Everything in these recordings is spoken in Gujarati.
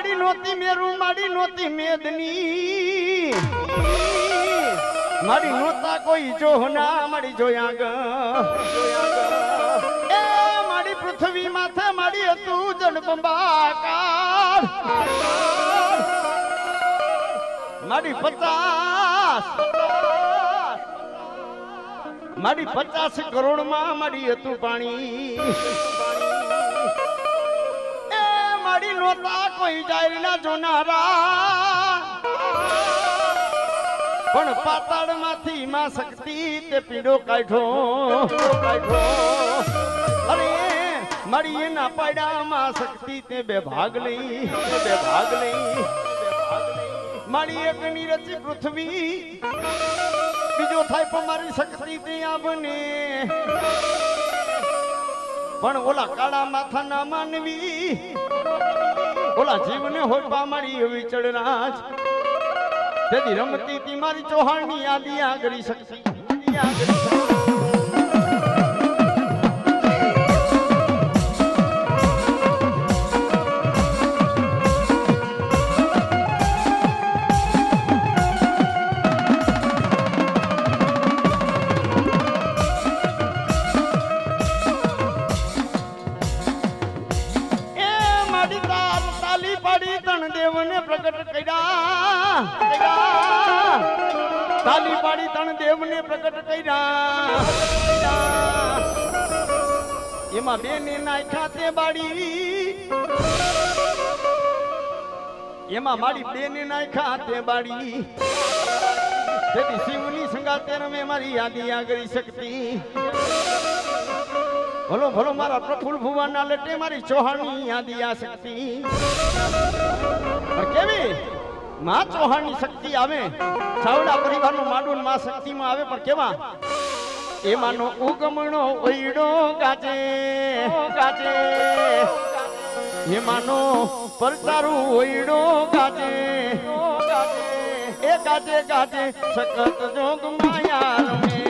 માડી નોતી મેરું માડી નોતી મેદની માડી નોતા કોઈ જોહના માડી જોયા એ માડી પૃથ્વી માથે માડી હતું જડબંબાકાર માડી 50 કરોડ માં માડી હતું પાણી એ માડી નોતા કોઈ જાહેર ના જોનારા પણ પાતાળ માંથી માં શક્તિ તે પીડો કાઢો અરે માડી એના પાડા માં શક્તિ તે બે ભાગ લઈ માડી એક નીરજી પૃથ્વી બીજો થાય પણ મારી શક્તિ ત્યાં બને પણ ઓલા કાળા માથાના માનવી ઓલા જીવને હોય પામાડી એવી ચડરાજ તેથી રમતી તી મારી ચૌહાણની યાદી આગળ શક્તિ તાલી પાડી તણ દેવને પ્રગટ કર્યા એમાં બેને નાખ્યા તે બાડી એમાં મારી બેને નાખ્યા તે બાડી તેથી શિવની સંગાતે રમે મારી યાદી આગળ શક્તિ ભલો ભલો મારા પ્રફુલ્લ ભુવાના લટે મારી ચૌહાણની યાદી આ શક્તિ કેવી માં ચૌહાણની શક્તિ આવે ચાવડા પરિવારનું માંડવું માં શક્તિમાં આવે પણ કેવા એમાંનો ઉગમણો ઓયડો ગાજે એમાંનો પરચારું ઓયડો ગાજે એ ગાજે સખત જોગ માયા રમે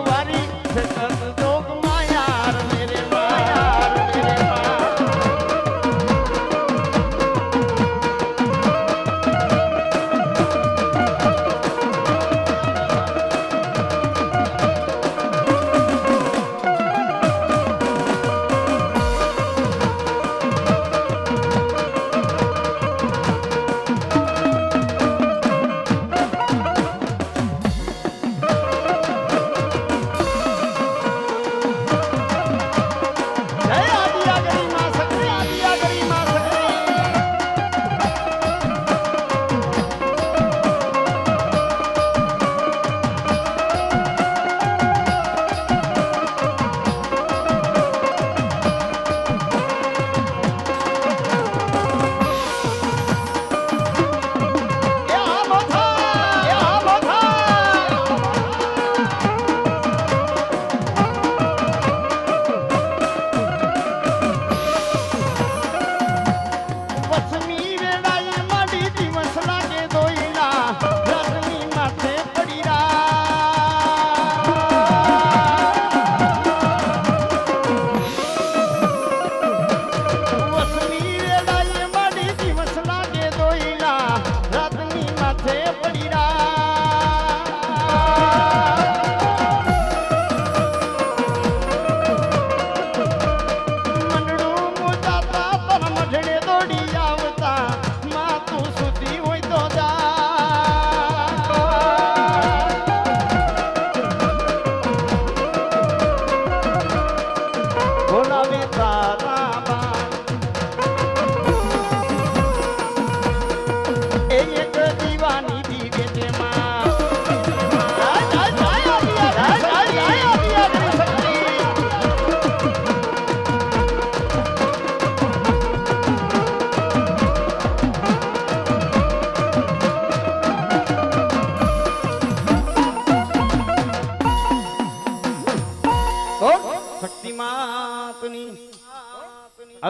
વારી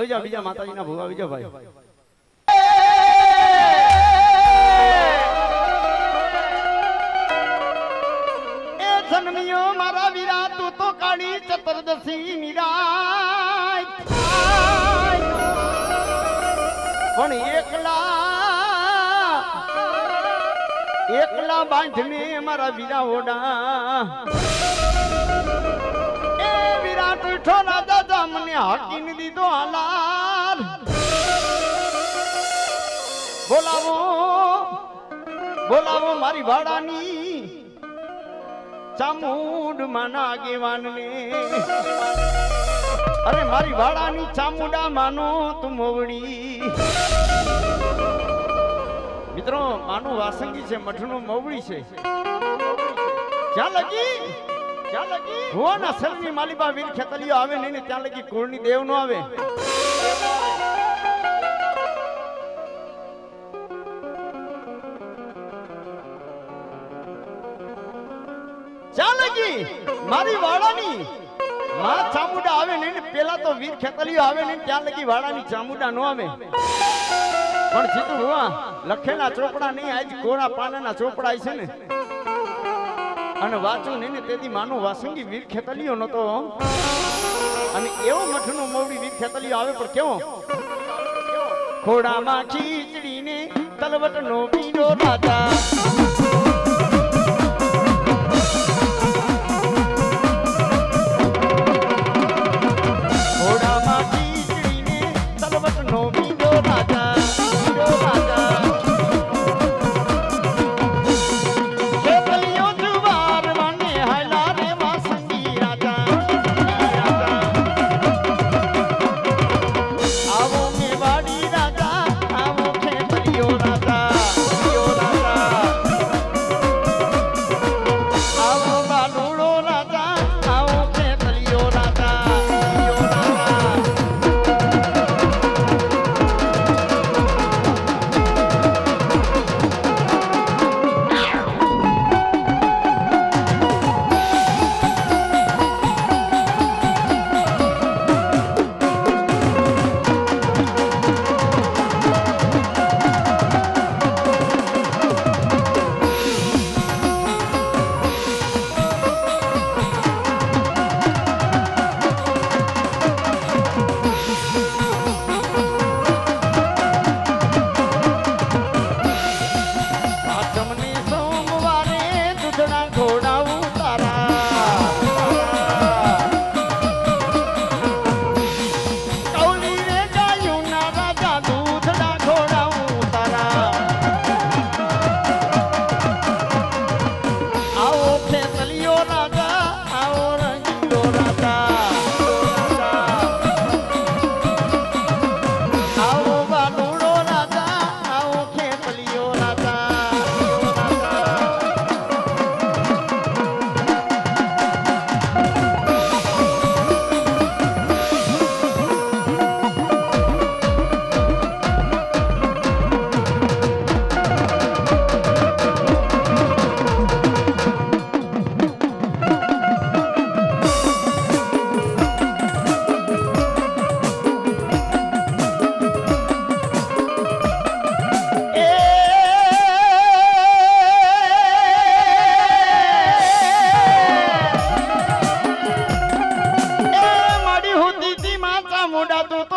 આવી જાઓ બીજા માતાજીના ભૂવા આવી જાઓ ભાઈ એ જન્મિયો મારા વીરા તું તો કાળી ચતુર્દશી નિરાય પણ એકલા બાંધને મારા વીરા ઓડા એ વિરાટ ઉઠો રાજા જા મને હાકીને દીધો હાલાર બોલાવો બોલાવો મારી વાડાની ચામુંડ માના આગેવાનને અરે મારી વાડાની ચામુંડા માનો તું મોવડી મિત્રો માનું વાસંગી છે મઠનું મોવડી છે ક્યાં લગી ભુવાના શરની માલિબા વીર ખેતલીઓ આવે નહીં ને ત્યાં લગી કુળની દેવ નો આવે ક્યાં લગી મારી વાડાની માં ચામુંડા આવે નહીં ને પેલા તો વીર ખેતલીઓ આવે નહીં ત્યાં લગી વાડાની ચામુંડા નો આવે પણ સીધું ભુવા લખેલા ચોપડા નહીં આજ કોરા પાનાના ચોપડા છે ને અને વાંચું નહીં ને તેથી માનું વાસંગી વીર ખેતલીઓ નતો અને એવો મઠનો મોવડી વીર ખેતલીઓ આવે પણ કેવો ખોડામાં ખીચડીને તલવટનો પીડો રાજા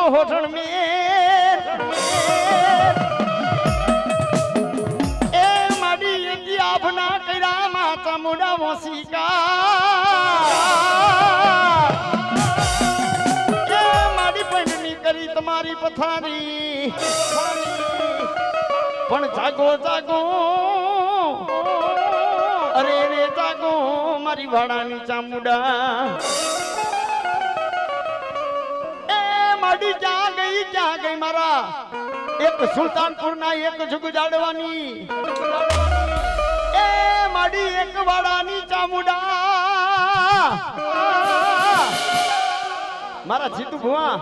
હોઠણ મેર એ માડી એકી આભના કર્યા માતા મોડા વસીકા એ માડી પંડની કરી તમારી પથારી પણ જાગો જાગો અરે રે જાગો મારી વાડાની ચામુડા ક્યાં ગઈ મારા એક સુલતાનપુર ના એક જુગ જાડવાની એ માડી એક વાડાની ચામુડા મારા જીતુ ભુવા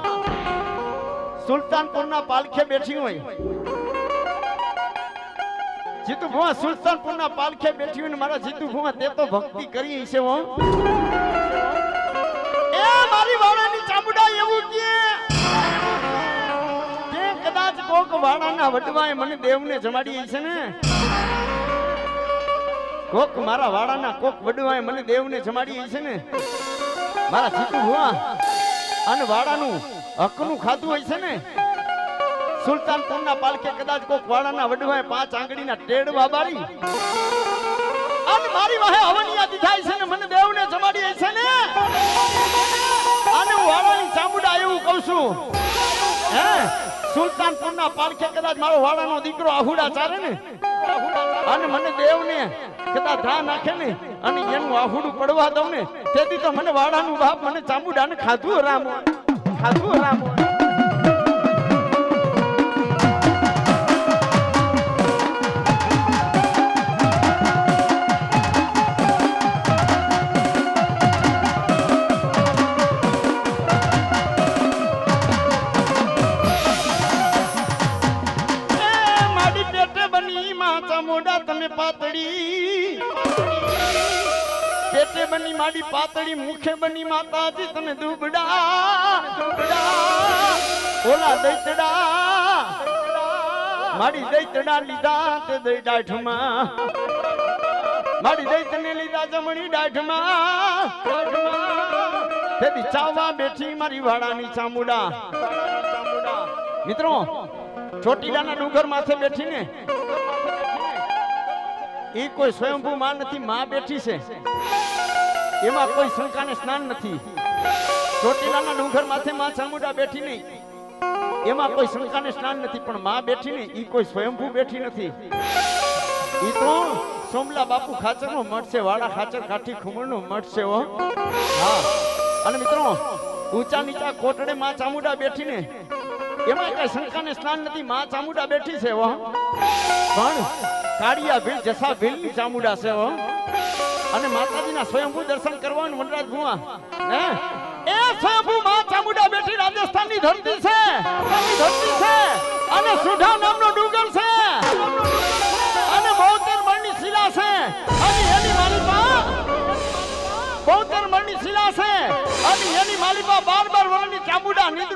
સુલતાનપુર ના પાલખે બેઠી હોય જીતુ ભુવા સુલતાનપુર ના પાલખે બેઠી હોય મારા જીતુ ભુવા તે તો ભક્તિ કરી છે હો એ મારી વાડાની ચામુડા એવું કે કોક વાડાના વડવાએ મને દેવને જમાડી છે ને, કોક મારા વાડાના કોક વડવાએ મને દેવને જમાડી છે ને, મારા ચીકુ ભુવા અને વાડાનું હકનું ખાધું હોય છે ને, સુલતાનપુરના પાલકે કદાચ કોક વાડાના વડવાએ 5 આંગળીના ટેડવા બારી અને મારી વાહે હવનિયા થાય છે ને, મને દેવને જમાડી છે ને, અને હું વાડાની ચામુંડા એવું કહું છું, હે સુલતાનપુરના પાલકે કદાચ મારો વાડાનો દીકરો આહુડા ચાલે ને, અને મને દેવને કદાચ ધા નાખે ને અને એનું આહુડું પડવા દઉં ને, તેથી તો મને વાડાનું બાપ મને ચામુંડાને ખાધું રામ, ખાધું રામ. પેટે બની માડી પાતળી, મુખે બની માતાજી તમે દુબડા ઓલા દૈતડા માડી દૈતડા લીધા તે દઈ ડાઠમાં, માડી દૈતને લીધા જમણી ડાઠમાં, તેથી ચાવવા બેઠી મારી વાડાની ચામુંડા. મિત્રો ચોટીલાના ડુંગર માથે બેઠી ને એ કોઈ સ્વયંભૂ માં નથી, માં બેઠી છે, એમાં કોઈ શંકાને સ્નાન નથી. ચોટીલાના ડુંગર માથે માં ચામુંડા બેઠી નહીં, એમાં કોઈ શંકાને સ્નાન નથી, પણ માં બેઠી ને એ કોઈ સ્વયંભૂ બેઠી નથી. એ તો સોમલા બાપુ ખાચરનો મઠ છે, વાડા ખાચર કાઠી ખુમરનો મઠ છે. હા, અને મિત્રો ઊંચા નીચા કોટડે માં ચામુંડા બેઠી ને એમાં કઈ શંકાને સ્નાન નથી, માં ચામુંડા બેઠી છે. પણ કાળિયા ભીલ જસા ભીલ ની ચામુંડા છે. અને માતાજીના સ્વયંભૂ દર્શન કરવાનું વનરાજ ભુવા હે એ સ્વયંભૂ માં ચામુંડા બેઠી રાજસ્થાનની ધરતી છે, અને